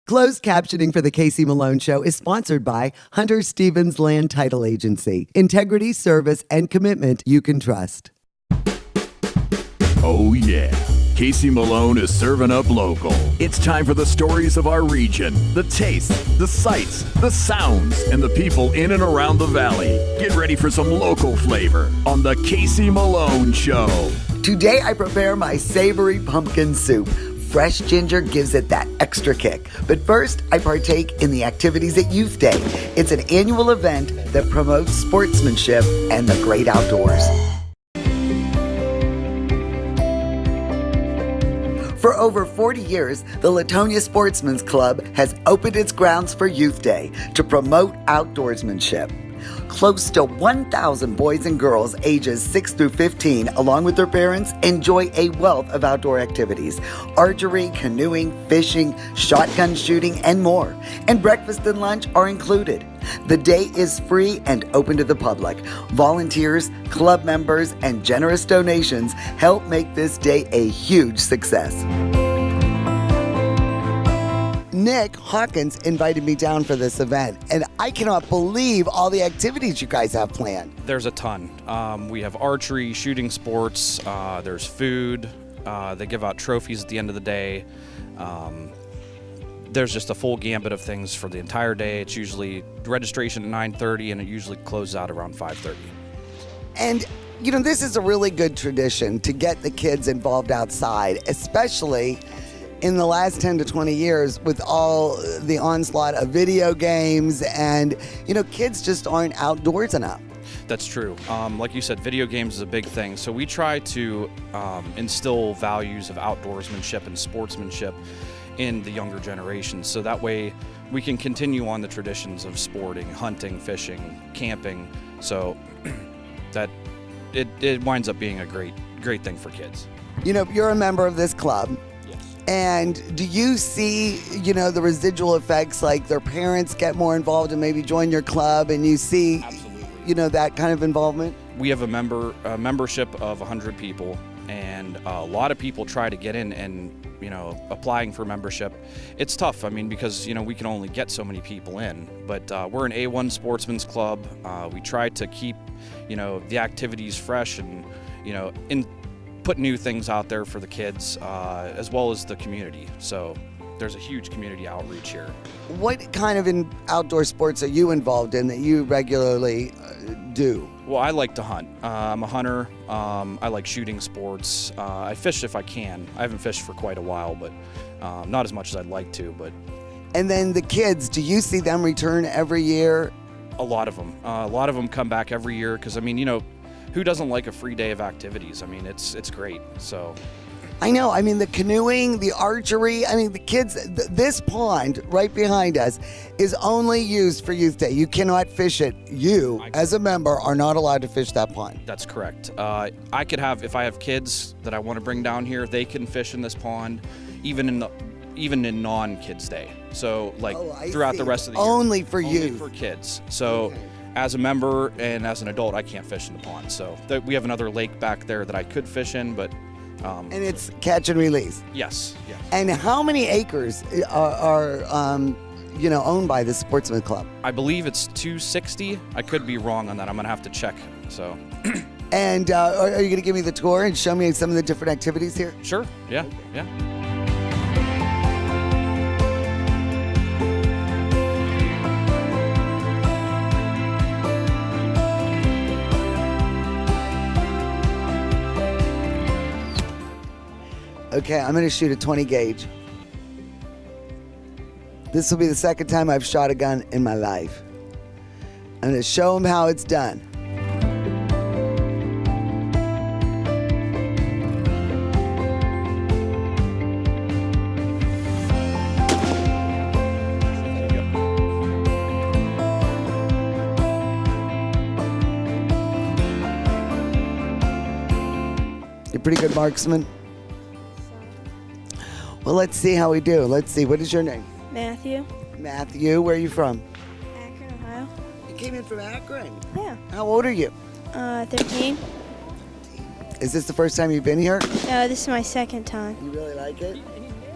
Closed captioning for the Casey Malone Show is sponsored by Hunter Stevens Land Title Agency. Integrity, service, and commitment you can trust. Oh yeah, Casey Malone is serving up local. It's time for the stories of our region, the tastes, the sights, the sounds, and the people in and around the valley. Get ready for some local flavor on the Casey Malone Show. Today I prepare my savory pumpkin soup. Fresh ginger gives it that extra kick. But first, I partake in the activities at Youth Day. It's an annual event that promotes sportsmanship and the great outdoors. For over 40 years, the Latonia Sportsman's Club has opened its grounds for Youth Day to promote outdoorsmanship. Close to 1,000 boys and girls ages 6 through 15, along with their parents, enjoy a wealth of outdoor activities. Archery, canoeing, fishing, shotgun shooting, and more. And breakfast and lunch are included. The day is free and open to the public. Volunteers, club members, and generous donations help make this day a huge success. Nick Hawkins invited me down for this event, and I cannot believe all the activities you guys have planned. There's a ton. We have archery, shooting sports, there's food, they give out trophies at the end of the day. There's just a full gambit of things for the entire day. It's usually registration at 9:30 and it usually closes out around 5:30. And you know, this is a really good tradition to get the kids involved outside, especially in the last 10 to 20 years with all the onslaught of video games, and you know, kids just aren't outdoors enough. That's true. Like you said, video games is a big thing. So we try to instill values of outdoorsmanship and sportsmanship in the younger generations. So that way we can continue on the traditions of sporting, hunting, fishing, camping. So that it winds up being a great thing for kids. You know, you're a member of this club. And do you see, you know, the residual effects, like their parents get more involved and maybe join your club, and you see, Absolutely. You know, that kind of involvement? We have a membership of 100 people, and a lot of people try to get in and, you know, applying for membership. It's tough, I mean, because, you know, we can only get so many people in, but we're an A1 sportsman's club. We try to keep, you know, the activities fresh and, you know, put new things out there for the kids, as well as the community. So there's a huge community outreach here. What kind of outdoor sports are you involved in that you regularly do? Well, I like to hunt. I'm a hunter. I like shooting sports. I fish if I can. I haven't fished for quite a while, but not as much as I'd like to. But And then the kids, do you see them return every year? A lot of them come back every year because, I mean, you know, who doesn't like a free day of activities? I mean, it's great. So I know. I mean, the canoeing, the archery. I mean, the kids, this pond right behind us is only used for Youth Day. You cannot fish it. You, as a member, are not allowed to fish that pond. That's correct. I could have, if I have kids that I want to bring down here, they can fish in this pond, even in non-Kids Day. So, like, throughout the rest of the year. Only for Only youth. for kids. So. Okay. As a member and as an adult, I can't fish in the pond. So we have another lake back there that I could fish in, but... and it's catch and release? Yes. And how many acres are you know, owned by the Sportsman Club? I believe it's 260. I could be wrong on that. I'm going to have to check. So. And are you going to give me the tour and show me some of the different activities here? Sure. Yeah. Okay. Yeah. Okay, I'm going to shoot a 20 gauge. This will be the second time I've shot a gun in my life. I'm going to show them how it's done. You're a pretty good marksman. Well, let's see how we do. Let's see. What is your name? Matthew. Matthew. Where are you from? Akron, Ohio. You came in from Akron. Yeah. How old are you? 13. Is this the first time you've been here? This is my second time. You really like it?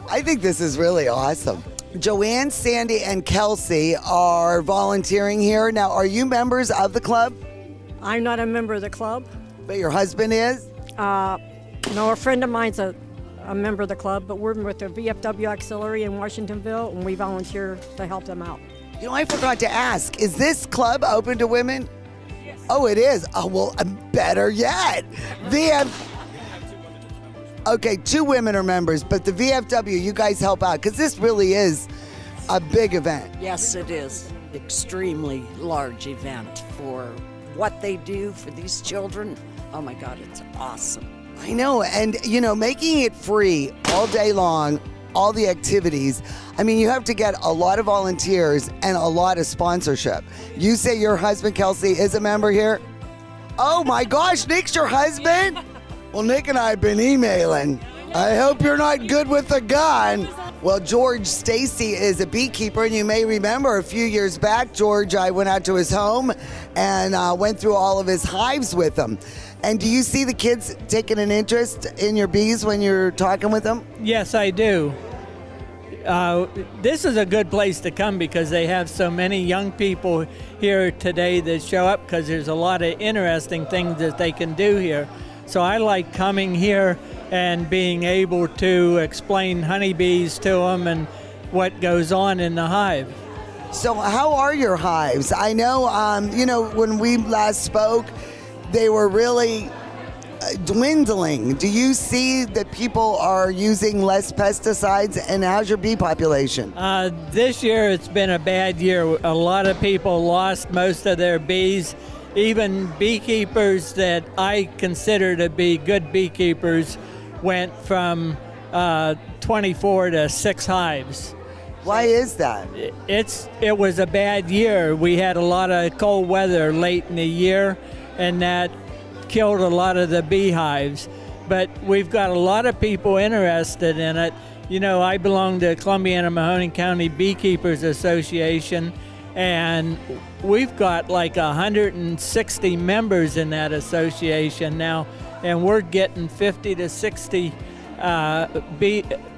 I think this is really awesome. Joanne, Sandy, and Kelsey are volunteering here. Now, are you members of the club? I'm not a member of the club. But your husband is? No, a friend of mine's a member of the club, but we're with the VFW Auxiliary in Washingtonville, and we volunteer to help them out. You know, I forgot to ask, is this club open to women? Yes. Oh, it is? Oh, well, better yet. Okay, 2 women are members, but the VFW, you guys help out, because this really is a big event. Yes, it is. Extremely large event for what they do for these children. Oh my God, it's awesome. I know, and you know, making it free all day long, all the activities, I mean, you have to get a lot of volunteers and a lot of sponsorship. You say your husband, Kelsey, is a member here? Oh my gosh, Nick's your husband? Well, Nick and I have been emailing. I hope you're not good with a gun. Well, George Stacy is a beekeeper, and you may remember a few years back, George, I went out to his home and went through all of his hives with him. And do you see the kids taking an interest in your bees when you're talking with them? Yes, I do. This is a good place to come because they have so many young people here today that show up because there's a lot of interesting things that they can do here. So I like coming here and being able to explain honeybees to them and what goes on in the hive. So how are your hives? I know, when we last spoke, they were really dwindling. Do you see that people are using less pesticides, and how's your bee population? This year it's been a bad year. A lot of people lost most of their bees. Even beekeepers that I consider to be good beekeepers went from 24 to 6 hives. Why is that? It was a bad year. We had a lot of cold weather late in the year, and that killed a lot of the beehives. But we've got a lot of people interested in it. You know, I belong to Columbiana-Mahoning County Beekeepers Association, and we've got like 160 members in that association now, and we're getting 50 to 60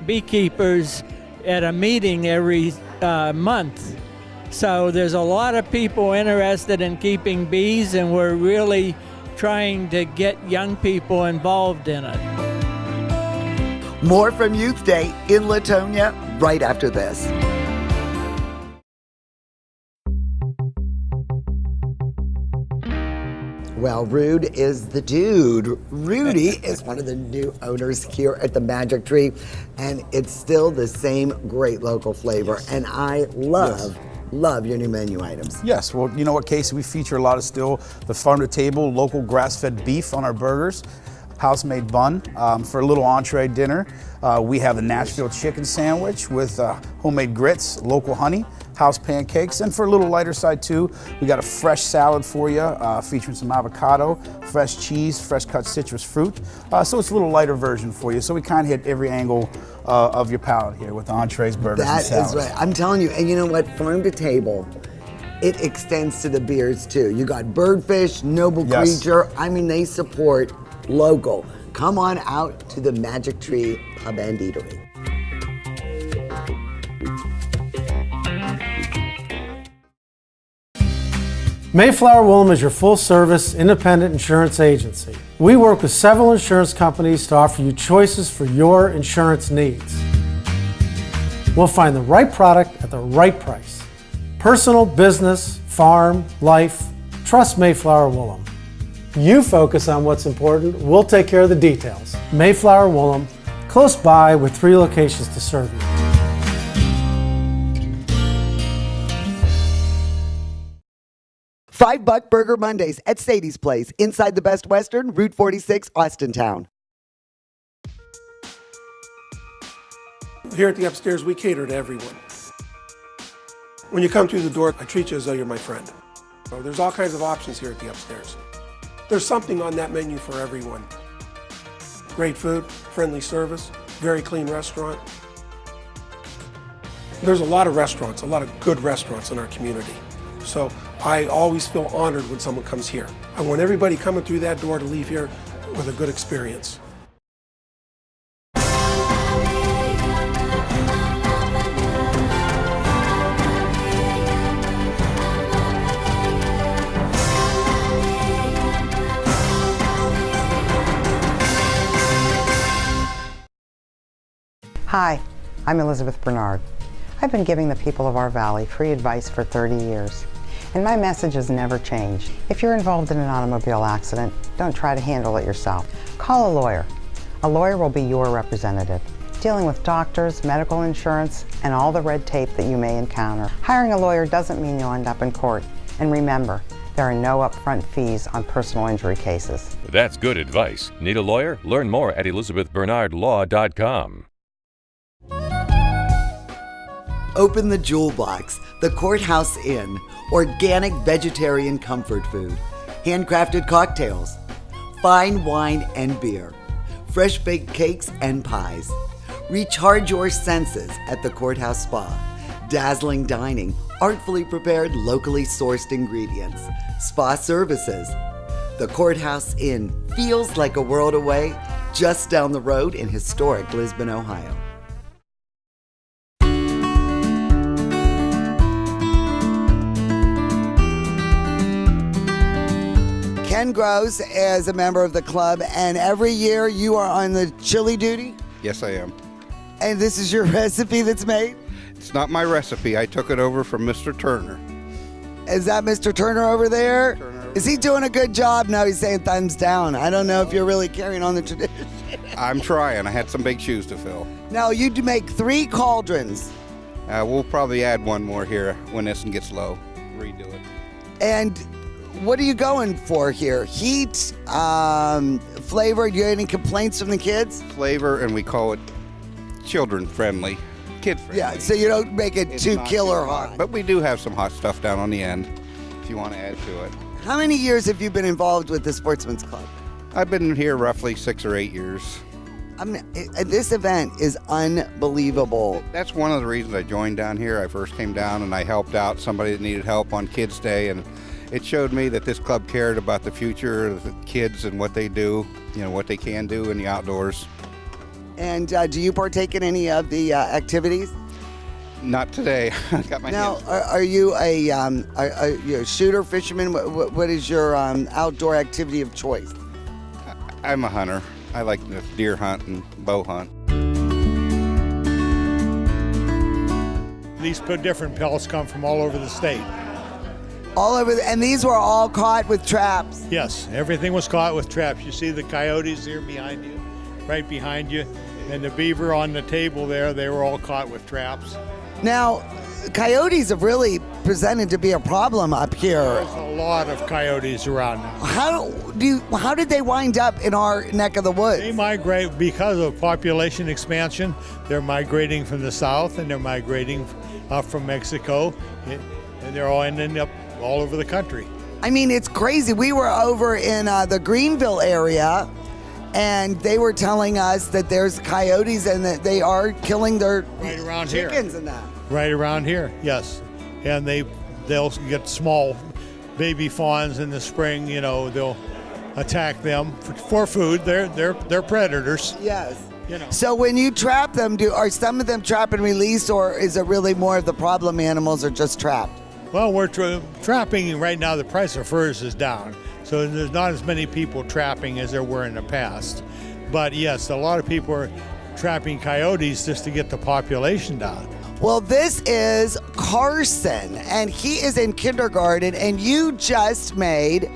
beekeepers at a meeting every month. So there's a lot of people interested in keeping bees, and we're really trying to get young people involved in it. More from Youth Day in Latonia right after this. Well, Rude is the dude. Rudy is one of the new owners here at the Magic Tree, and it's still the same great local flavor. Yes. And I love your new menu items. Yes, well, you know what, Casey, we feature a lot of still the farm-to-table local grass-fed beef on our burgers, house-made bun. For a little entree dinner, we have a Nashville chicken sandwich with homemade grits, local honey, house pancakes, and for a little lighter side too, we got a fresh salad for you, featuring some avocado, fresh cheese, fresh cut citrus fruit. So it's a little lighter version for you. So we kind of hit every angle of your palate here with the entrees, burgers, and salads. That is right. I'm telling you, and you know what? Farm to table, it extends to the beers too. You got Birdfish, Noble Creature. I mean, they support local. Come on out to the Magic Tree Pub and Eatery. Mayflower Woolham is your full-service, independent insurance agency. We work with several insurance companies to offer you choices for your insurance needs. We'll find the right product at the right price. Personal, business, farm, life, trust Mayflower Woolham. You focus on what's important, we'll take care of the details. Mayflower Woolham, close by with 3 locations to serve you. $5 Burger Mondays at Sadie's Place, inside the Best Western, Route 46, Austintown. Here at the Upstairs, we cater to everyone. When you come through the door, I treat you as though you're my friend. So there's all kinds of options here at the Upstairs. There's something on that menu for everyone. Great food, friendly service, very clean restaurant. There's a lot of restaurants, a lot of good restaurants in our community. So I always feel honored when someone comes here. I want everybody coming through that door to leave here with a good experience. Hi, I'm Elizabeth Bernard. I've been giving the people of our valley free advice for 30 years, and my message has never changed. If you're involved in an automobile accident, don't try to handle it yourself. Call a lawyer. A lawyer will be your representative, dealing with doctors, medical insurance, and all the red tape that you may encounter. Hiring a lawyer doesn't mean you'll end up in court. And remember, there are no upfront fees on personal injury cases. That's good advice. Need a lawyer? Learn more at elizabethbernardlaw.com. Open the Jewel Box, the Courthouse Inn, organic vegetarian comfort food, handcrafted cocktails, fine wine and beer, fresh baked cakes and pies. Recharge your senses at the Courthouse Spa. Dazzling dining, artfully prepared, locally sourced ingredients, spa services. The Courthouse Inn feels like a world away, just down the road in historic Lisbon, Ohio. Ken Gross is a member of the club, and every year you are on the chili duty? Yes, I am. And this is your recipe that's made? It's not my recipe. I took it over from Mr. Turner. Is that Mr. Turner over there? Turner. Is he doing a good job? No, he's saying thumbs down. I don't know if you're really carrying on the tradition. I'm trying. I had some big shoes to fill. Now, you do make 3 cauldrons. We'll probably add one more here when this one gets low. Redo it. And what are you going for here? Heat, flavor? Do you have any complaints from the kids? Flavor, and we call it children friendly, kid friendly. Yeah, so you don't make it It's too not killer too hot. But we do have some hot stuff down on the end if you want to add to it. How many years have you been involved with the Sportsman's Club? I've been here roughly 6 or 8 years. This event is unbelievable. That's one of the reasons I joined down here. I first came down and I helped out somebody that needed help on Kids Day, and it showed me that this club cared about the future of the kids and what they do, what they can do in the outdoors. And do you partake in any of the activities? Not today. I got my Now, hands. are you a shooter, fisherman? What is your outdoor activity of choice? I'm a hunter. I like to deer hunt and bow hunt. These different pelts come from all over the state. All over, and these were all caught with traps. Yes, everything was caught with traps. You see the coyotes here behind you, right behind you, and the beaver on the table there, they were all caught with traps. Now, coyotes have really presented to be a problem up here. There's a lot of coyotes around now. How did they wind up in our neck of the woods? They migrate because of population expansion. They're migrating from the south, and they're migrating from Mexico, and they're all ending up all over the country. I mean, it's crazy. We were over in the Greenville area, and they were telling us that there's coyotes and that they are killing their right around chickens here. and that. Right around here, yes. And they'll get small baby fawns in the spring. They'll attack them for food. They're predators. Yes. So when you trap them, are some of them trap and release, or is it really more of the problem animals are just trapped? Well, we're trapping right now. The price of furs is down, so there's not as many people trapping as there were in the past. But yes, a lot of people are trapping coyotes just to get the population down. Well, this is Carson, and he is in kindergarten, and you just made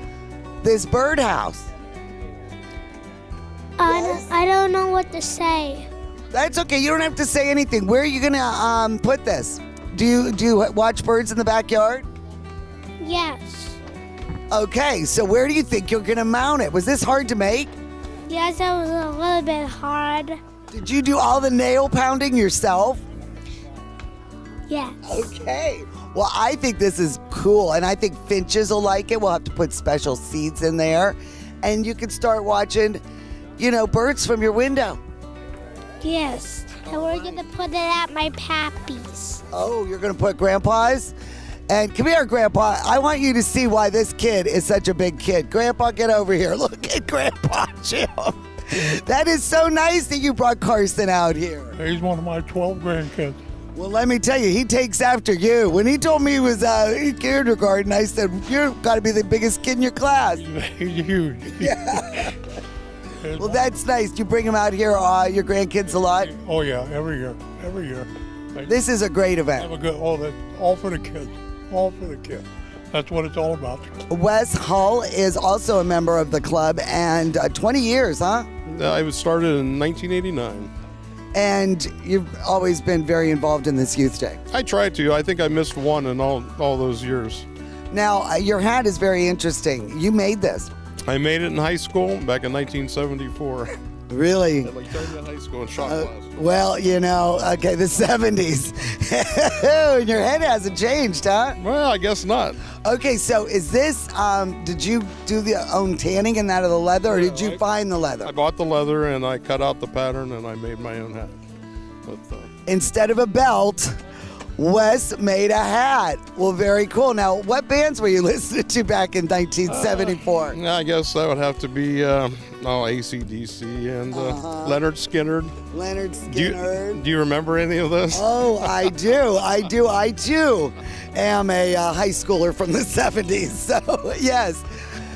this birdhouse. I don't know what to say. That's okay. You don't have to say anything. Where are you gonna put this? Do you watch birds in the backyard? Yes. Okay, so where do you think you're gonna mount it? Was this hard to make? Yes, it was a little bit hard. Did you do all the nail pounding yourself? Yes. Okay. Well, I think this is cool, and I think finches will like it. We'll have to put special seeds in there, and you can start watching, birds from your window. Yes. And we're going to put it at my pappy's. Oh, you're going to put Grandpa's? And come here, Grandpa. I want you to see why this kid is such a big kid. Grandpa, get over here. Look at Grandpa Jim. That is so nice that you brought Carson out here. He's one of my 12 grandkids. Well, let me tell you, he takes after you. When he told me he was in kindergarten, I said, you've got to be the biggest kid in your class. He's huge. Yeah. Well, that's nice. Do you bring them out here, your grandkids, a lot? Oh yeah, every year. This is a great event. Have a good, all for the kids, all for the kids. That's what it's all about. Wes Hull is also a member of the club, and 20 years, huh? I was started in 1989. And you've always been very involved in this Youth Day. I tried to. I think I missed one in all those years. Now, your hat is very interesting. You made this. I made it in high school back in 1974. Really? At like Junior High School in shot class. Well, you know, okay, the 70s. And your head hasn't changed, huh? Well, I guess not. Okay, so is this, did you do the own tanning and that of the leather, or did you find the leather? I bought the leather and I cut out the pattern and I made my own hat. Instead of a belt, Wes made a hat. Well, very cool. Now, what bands were you listening to back in 1974? I guess that would have to be AC/DC and Leonard Skinner. Leonard Skinner. Do you remember any of this? Oh, I do. I too am a high schooler from the 70s. So, yes.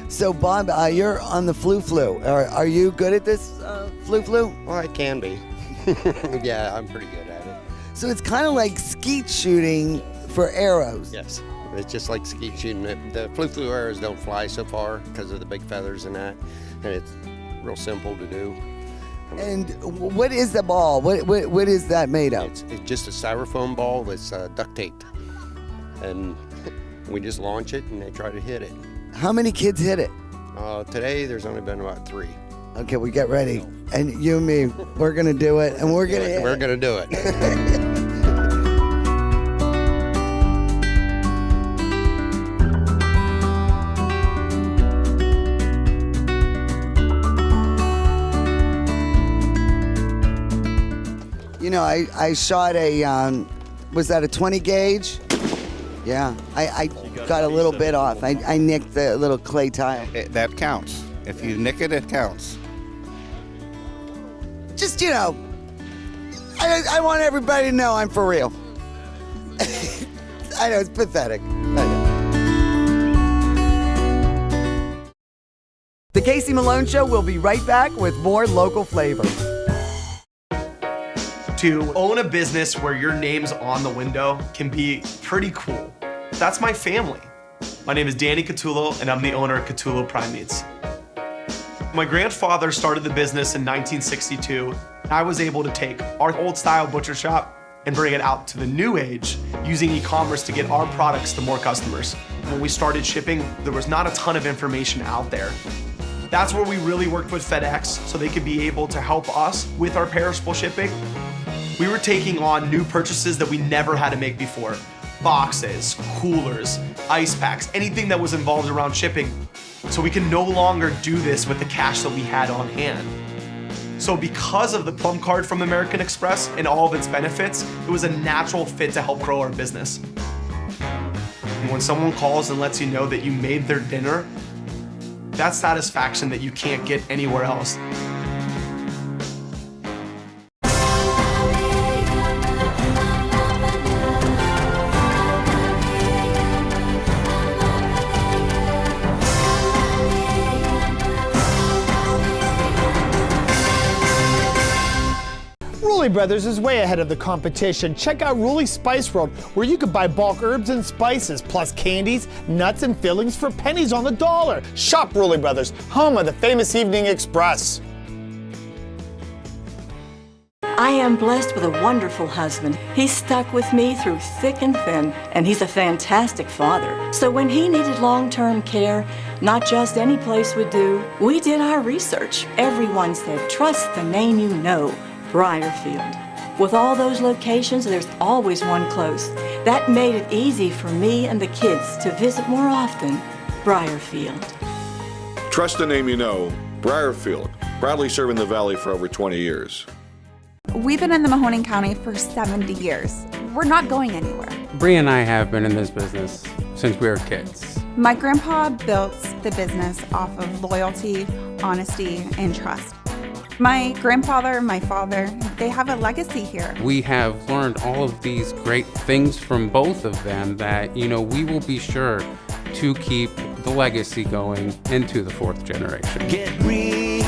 So, Bob, you're on the flu. Are you good at this flu? Well, I can be. Yeah, I'm pretty good at it. So it's kind of like skeet shooting for arrows. Yes, it's just like skeet shooting. The flu arrows don't fly so far because of the big feathers and that, and it's real simple to do. And what is the ball? What is that made of? It's just a styrofoam ball that's duct taped, and we just launch it and they try to hit it. How many kids hit it? Today there's only been about 3. Okay, we get ready, and you and me, we're gonna do it, and we're gonna hit it. We're gonna do it. You know, I shot a, was that a 20 gauge? Yeah, I got a little bit off. I nicked the little clay tile. That counts. If you nick it, it counts. Just, you know, I want everybody to know I'm for real. I know, it's pathetic. I know. The Casey Malone Show will be right back with more local flavor. To own a business where your name's on the window can be pretty cool. That's my family. My name is Danny Catullo, and I'm the owner of Catullo Prime Meats. My grandfather started the business in 1962. I was able to take our old style butcher shop and bring it out to the new age using e-commerce to get our products to more customers. When we started shipping, there was not a ton of information out there. That's where we really worked with FedEx so they could be able to help us with our perishable shipping. We were taking on new purchases that we never had to make before. Boxes, coolers, ice packs, anything that was involved around shipping. So we can no longer do this with the cash that we had on hand. So because of the Plum Card from American Express and all of its benefits, it was a natural fit to help grow our business. And when someone calls and lets you know that you made their dinner, that's satisfaction that you can't get anywhere else. Rulli Brothers is way ahead of the competition. Check out Rulli Spice World, where you can buy bulk herbs and spices, plus candies, nuts, and fillings for pennies on the dollar. Shop Rulli Brothers, home of the famous Evening Express. I am blessed with a wonderful husband. He's stuck with me through thick and thin, and he's a fantastic father. So when he needed long-term care, not just any place would do, we did our research. Everyone said, trust the name you know. Briarfield. With all those locations, there's always one close. That made it easy for me and the kids to visit more often. Briarfield. Trust the name you know. Briarfield. Proudly serving the Valley for over 20 years. We've been in the Mahoning County for 70 years. We're not going anywhere. Bree and I have been in this business since we were kids. My grandpa built the business off of loyalty, honesty, and trust. My grandfather, my father, they have a legacy here. We have learned all of these great things from both of them that, we will be sure to keep the legacy going into the 4th generation. Get real.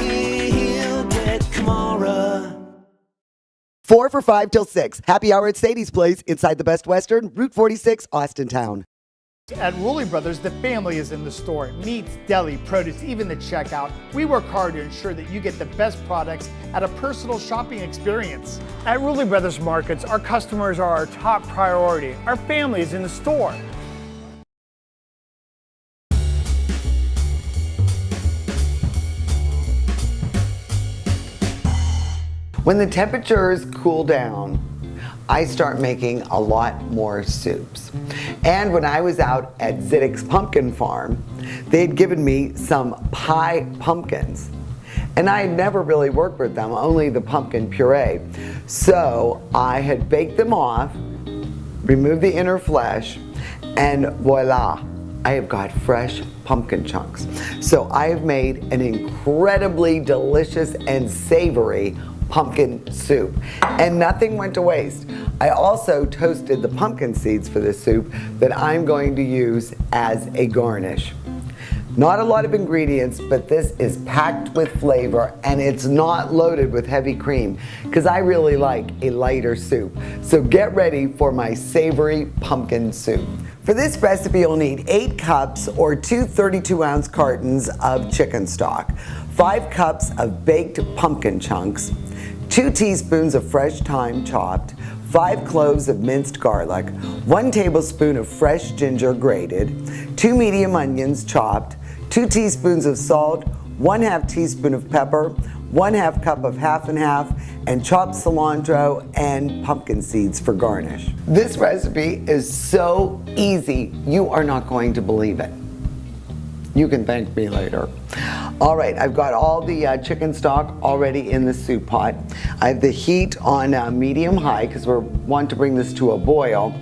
4 for $5 till 6. Happy hour at Sadie's Place inside the Best Western, Route 46, Austintown. At Rulli Brothers, the family is in the store. Meats, deli, produce, even the checkout. We work hard to ensure that you get the best products at a personal shopping experience. At Rulli Brothers Markets, our customers are our top priority. Our family is in the store. When the temperatures cool down, I start making a lot more soups. And when I was out at Ziddick's Pumpkin Farm, they'd given me some pie pumpkins. And I had never really worked with them, only the pumpkin puree. So I had baked them off, removed the inner flesh, and voila, I have got fresh pumpkin chunks. So I have made an incredibly delicious and savory pumpkin soup, and nothing went to waste. I also toasted the pumpkin seeds for this soup that I'm going to use as a garnish. Not a lot of ingredients, but this is packed with flavor, and it's not loaded with heavy cream because I really like a lighter soup. So get ready for my savory pumpkin soup. For this recipe, you'll need 8 cups or 2 32-ounce cartons of chicken stock, 5 cups of baked pumpkin chunks, 2 teaspoons of fresh thyme chopped, 5 cloves of minced garlic, 1 tablespoon of fresh ginger grated, 2 medium onions chopped, 2 teaspoons of salt, 1/2 teaspoon of pepper, 1/2 cup of half and half, and chopped cilantro and pumpkin seeds for garnish. This recipe is so easy, you are not going to believe it. You can thank me later. All right, I've got all the chicken stock already in the soup pot. I have the heat on medium-high because we want to bring this to a boil.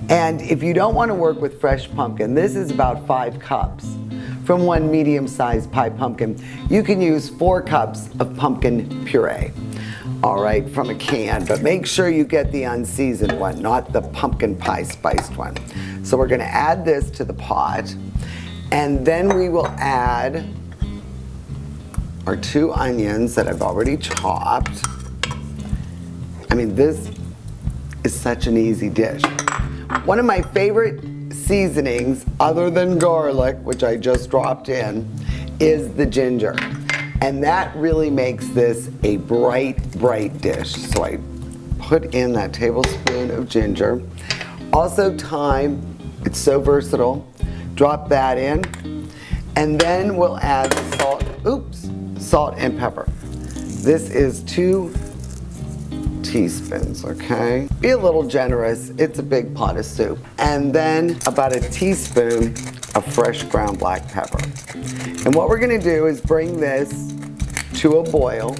And if you don't want to work with fresh pumpkin, this is about 5 cups from 1 medium-sized pie pumpkin. You can use 4 cups of pumpkin puree. All right, from a can, but make sure you get the unseasoned one, not the pumpkin pie spiced one. So we're gonna add this to the pot, and then we will add our 2 onions that I've already chopped. I mean, this is such an easy dish. One of my favorite seasonings, other than garlic, which I just dropped in, is the ginger. And that really makes this a bright, bright dish. So I put in that tablespoon of ginger. Also thyme, it's so versatile. Drop that in. And then we'll add salt, salt and pepper. This is 2 teaspoons, okay? Be a little generous, it's a big pot of soup. And then about a teaspoon of fresh ground black pepper. And what we're gonna do is bring this to a boil,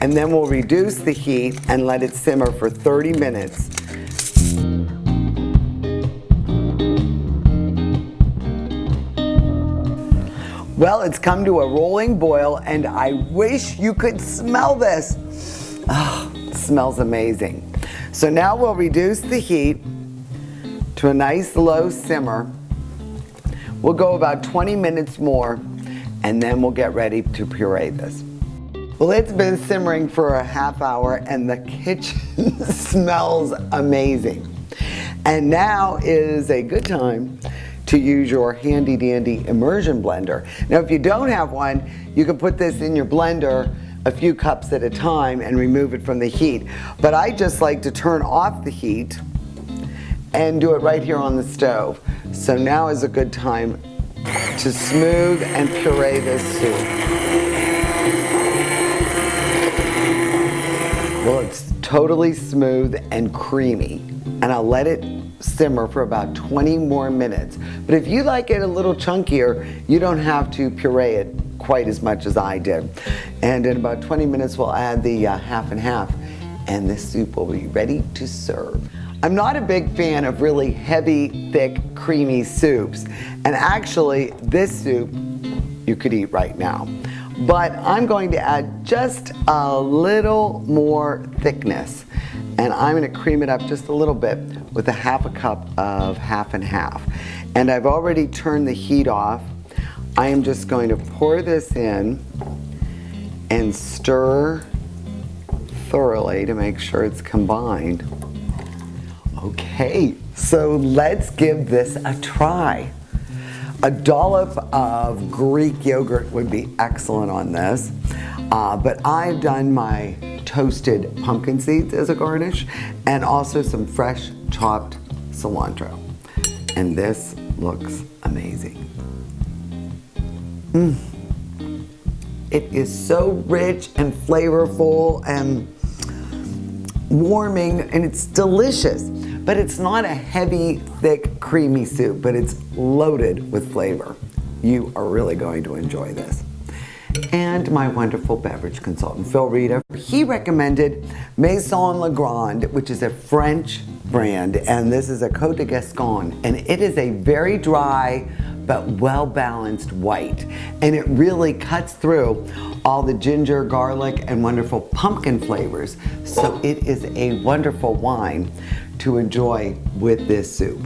and then we'll reduce the heat and let it simmer for 30 minutes. Well, it's come to a rolling boil, and I wish you could smell this. Oh, it smells amazing. So now we'll reduce the heat to a nice low simmer. We'll go about 20 minutes more, and then we'll get ready to puree this. Well, it's been simmering for a half hour, and the kitchen smells amazing. And now is a good time to use your handy dandy immersion blender. Now, if you don't have one, you can put this in your blender a few cups at a time and remove it from the heat. But I just like to turn off the heat and do it right here on the stove. So now is a good time to smooth and puree this soup. Well, it's totally smooth and creamy, and I'll let it simmer for about 20 more minutes. But if you like it a little chunkier, you don't have to puree it quite as much as I did. And in about 20 minutes, we'll add the half and half, and this soup will be ready to serve. I'm not a big fan of really heavy, thick, creamy soups. And actually, this soup you could eat right now. But I'm going to add just a little more thickness. And I'm going to cream it up just a little bit with a half a cup of half and half. And I've already turned the heat off. I am just going to pour this in and stir thoroughly to make sure it's combined. Okay, so let's give this a try. A dollop of Greek yogurt would be excellent on this, but I've done my toasted pumpkin seeds as a garnish and also some fresh chopped cilantro. And this looks amazing. It is so rich and flavorful and warming, and it's delicious. But it's not a heavy, thick, creamy soup, but it's loaded with flavor. You are really going to enjoy this. And my wonderful beverage consultant, Phil Rita, he recommended Maison Legrand, which is a French brand, and this is a Côte de Gascon, and it is a very dry but well-balanced white, and it really cuts through all the ginger, garlic, and wonderful pumpkin flavors, so it is a wonderful wine to enjoy with this soup.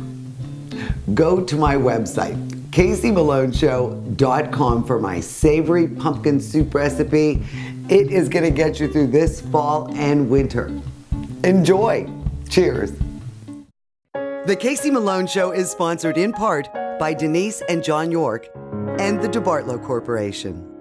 Go to my website, caseymalonесhow.com, for my savory pumpkin soup recipe. It is going to get you through this fall and winter. Enjoy. Cheers. The Casey Malone Show is sponsored in part by Denise and John York and the DeBartolo Corporation.